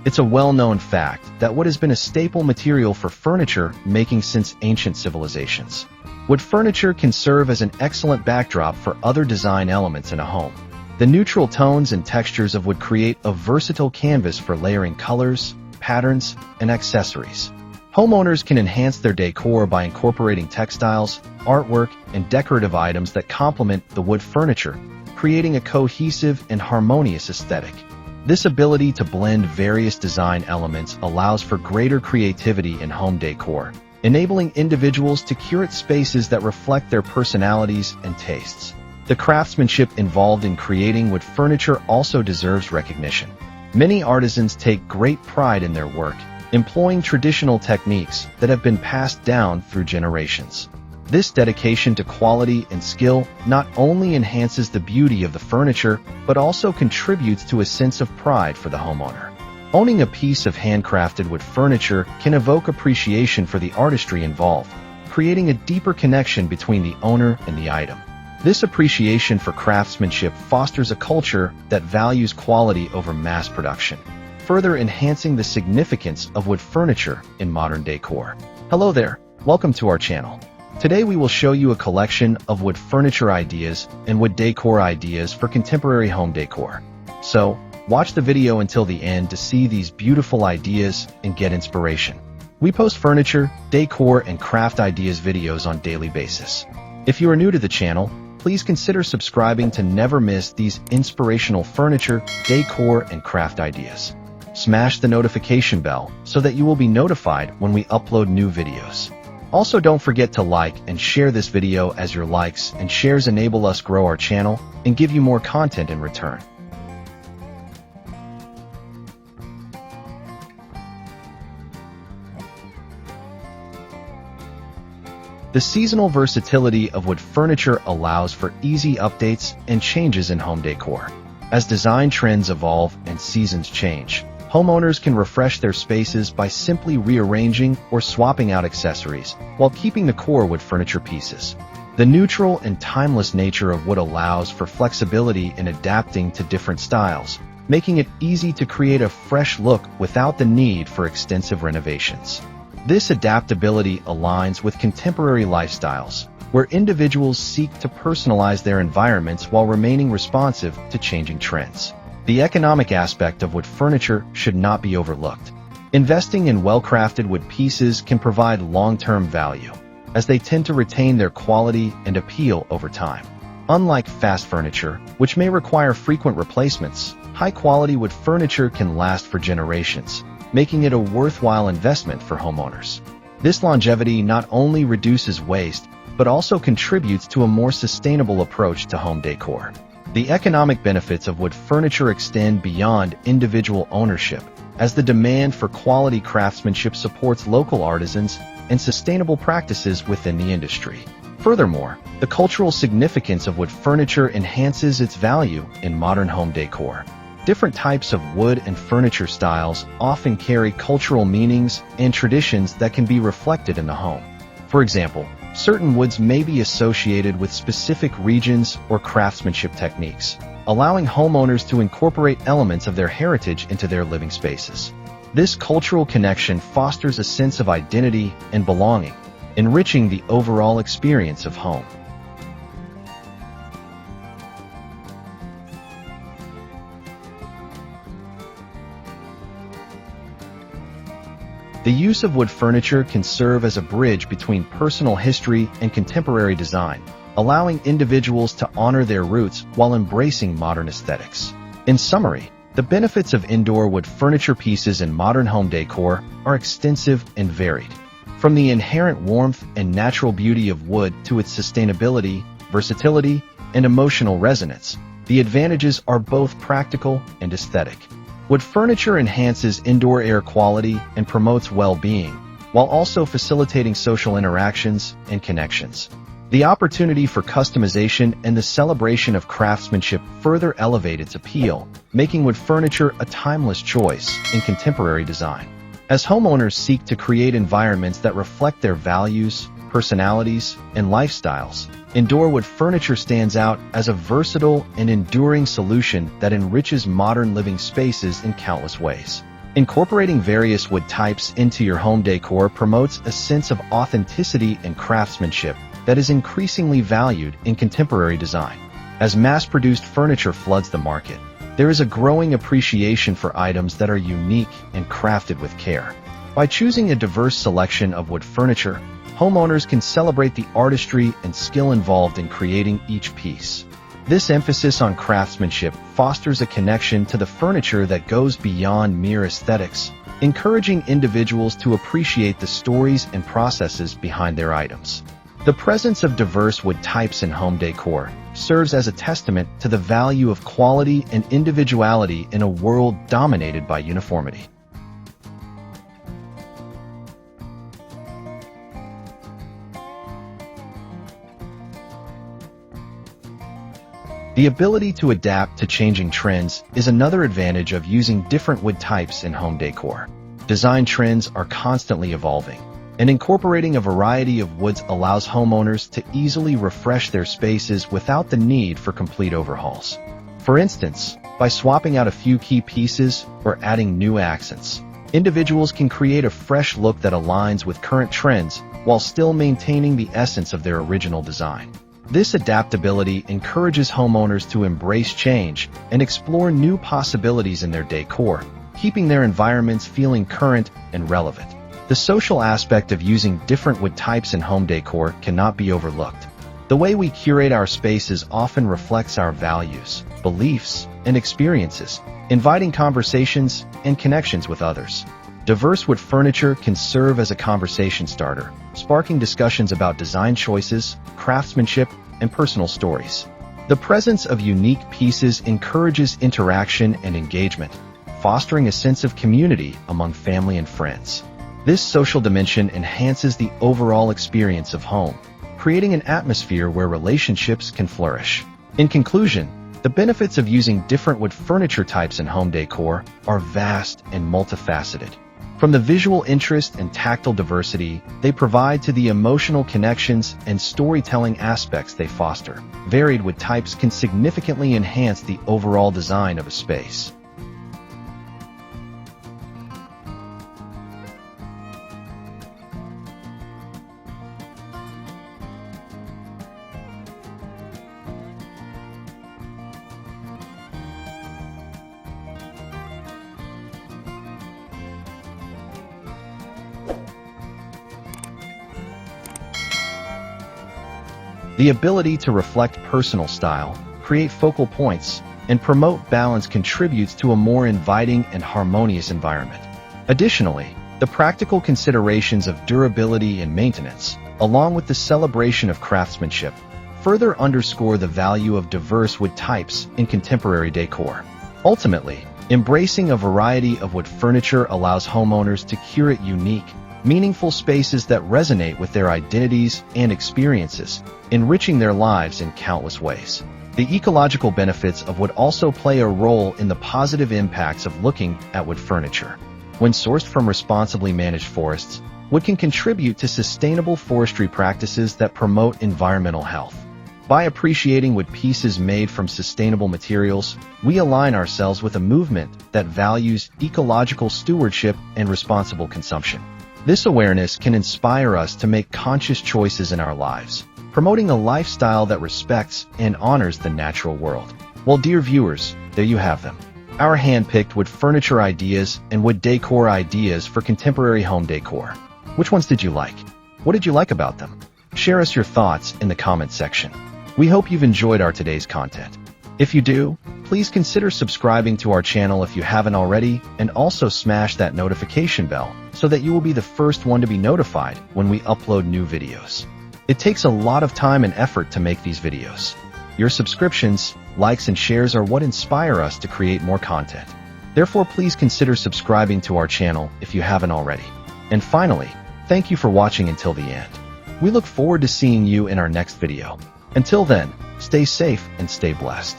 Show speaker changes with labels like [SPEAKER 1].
[SPEAKER 1] It's a well-known fact that wood has been a staple material for furniture making since ancient civilizations. Wood furniture can serve as an excellent backdrop for other design elements in a home. The neutral tones and textures of wood create a versatile canvas for layering colors, patterns, and accessories. Homeowners can enhance their decor by incorporating textiles, artwork, and decorative items that complement the wood furniture, creating a cohesive and harmonious aesthetic. This ability to blend various design elements allows for greater creativity in home decor, enabling individuals to curate spaces that reflect their personalities and tastes. The craftsmanship involved in creating wood furniture also deserves recognition. Many artisans take great pride in their work, employing traditional techniques that have been passed down through generations. This dedication to quality and skill not only enhances the beauty of the furniture, but also contributes to a sense of pride for the homeowner. Owning a piece of handcrafted wood furniture can evoke appreciation for the artistry involved, creating a deeper connection between the owner and the item. This appreciation for craftsmanship fosters a culture that values quality over mass production, further enhancing the significance of wood furniture in modern decor. Hello there, welcome to our channel. Today we will show you a collection of wood furniture ideas and wood decor ideas for contemporary home decor. So, watch the video until the end to see these beautiful ideas and get inspiration. We post furniture, decor, and craft ideas videos on a daily basis. If you are new to the channel, please consider subscribing to never miss these inspirational furniture, decor, and craft ideas. Smash the notification bell so that you will be notified when we upload new videos. Also, don't forget to like and share this video, as your likes and shares enable us grow our channel and give you more content in return. The seasonal versatility of wood furniture allows for easy updates and changes in home decor. As design trends evolve and seasons change, homeowners can refresh their spaces by simply rearranging or swapping out accessories while keeping the core wood furniture pieces. The neutral and timeless nature of wood allows for flexibility in adapting to different styles, making it easy to create a fresh look without the need for extensive renovations. This adaptability aligns with contemporary lifestyles, where individuals seek to personalize their environments while remaining responsive to changing trends. The economic aspect of wood furniture should not be overlooked. Investing in well-crafted wood pieces can provide long-term value, as they tend to retain their quality and appeal over time. Unlike fast furniture, which may require frequent replacements, high-quality wood furniture can last for generations, making it a worthwhile investment for homeowners. This longevity not only reduces waste, but also contributes to a more sustainable approach to home decor. The economic benefits of wood furniture extend beyond individual ownership, as the demand for quality craftsmanship supports local artisans and sustainable practices within the industry. Furthermore, the cultural significance of wood furniture enhances its value in modern home decor. Different types of wood and furniture styles often carry cultural meanings and traditions that can be reflected in the home. For example, certain woods may be associated with specific regions or craftsmanship techniques, allowing homeowners to incorporate elements of their heritage into their living spaces. This cultural connection fosters a sense of identity and belonging, enriching the overall experience of home. The use of wood furniture can serve as a bridge between personal history and contemporary design, allowing individuals to honor their roots while embracing modern aesthetics. In summary, the benefits of indoor wood furniture pieces in modern home decor are extensive and varied. From the inherent warmth and natural beauty of wood to its sustainability, versatility, and emotional resonance, the advantages are both practical and aesthetic. Wood furniture enhances indoor air quality and promotes well-being, while also facilitating social interactions and connections. The opportunity for customization and the celebration of craftsmanship further elevate its appeal, making wood furniture a timeless choice in contemporary design. As homeowners seek to create environments that reflect their values, personalities, and lifestyles, indoor wood furniture stands out as a versatile and enduring solution that enriches modern living spaces in countless ways. Incorporating various wood types into your home decor promotes a sense of authenticity and craftsmanship that is increasingly valued in contemporary design. As mass-produced furniture floods the market, there is a growing appreciation for items that are unique and crafted with care. By choosing a diverse selection of wood furniture, homeowners can celebrate the artistry and skill involved in creating each piece. This emphasis on craftsmanship fosters a connection to the furniture that goes beyond mere aesthetics, encouraging individuals to appreciate the stories and processes behind their items. The presence of diverse wood types in home decor serves as a testament to the value of quality and individuality in a world dominated by uniformity. The ability to adapt to changing trends is another advantage of using different wood types in home decor. Design trends are constantly evolving, and incorporating a variety of woods allows homeowners to easily refresh their spaces without the need for complete overhauls. For instance, by swapping out a few key pieces or adding new accents, individuals can create a fresh look that aligns with current trends while still maintaining the essence of their original design. This adaptability encourages homeowners to embrace change and explore new possibilities in their decor, keeping their environments feeling current and relevant. The social aspect of using different wood types in home decor cannot be overlooked. The way we curate our spaces often reflects our values, beliefs, and experiences, inviting conversations and connections with others. Diverse wood furniture can serve as a conversation starter, sparking discussions about design choices, craftsmanship, and personal stories. The presence of unique pieces encourages interaction and engagement, fostering a sense of community among family and friends. This social dimension enhances the overall experience of home, creating an atmosphere where relationships can flourish. In conclusion, the benefits of using different wood furniture types in home decor are vast and multifaceted. From the visual interest and tactile diversity they provide to the emotional connections and storytelling aspects they foster, varied wood types can significantly enhance the overall design of a space. The ability to reflect personal style, create focal points, and promote balance contributes to a more inviting and harmonious environment. Additionally, the practical considerations of durability and maintenance, along with the celebration of craftsmanship, further underscore the value of diverse wood types in contemporary decor. Ultimately, embracing a variety of wood furniture allows homeowners to curate unique, meaningful spaces that resonate with their identities and experiences, enriching their lives in countless ways. The ecological benefits of wood also play a role in the positive impacts of looking at wood furniture. When sourced from responsibly managed forests, wood can contribute to sustainable forestry practices that promote environmental health. By appreciating wood pieces made from sustainable materials, we align ourselves with a movement that values ecological stewardship and responsible consumption. This awareness can inspire us to make conscious choices in our lives, promoting a lifestyle that respects and honors the natural world. Well, dear viewers, there you have them. Our hand-picked wood furniture ideas and wood decor ideas for contemporary home decor. Which ones did you like? What did you like about them? Share us your thoughts in the comment section. We hope you've enjoyed our today's content. If you do, please consider subscribing to our channel if you haven't already, and also smash that notification bell so that you will be the first one to be notified when we upload new videos. It takes a lot of time and effort to make these videos. Your subscriptions, likes, and shares are what inspire us to create more content. Therefore, please consider subscribing to our channel if you haven't already. And finally, thank you for watching until the end. We look forward to seeing you in our next video. Until then, stay safe and stay blessed.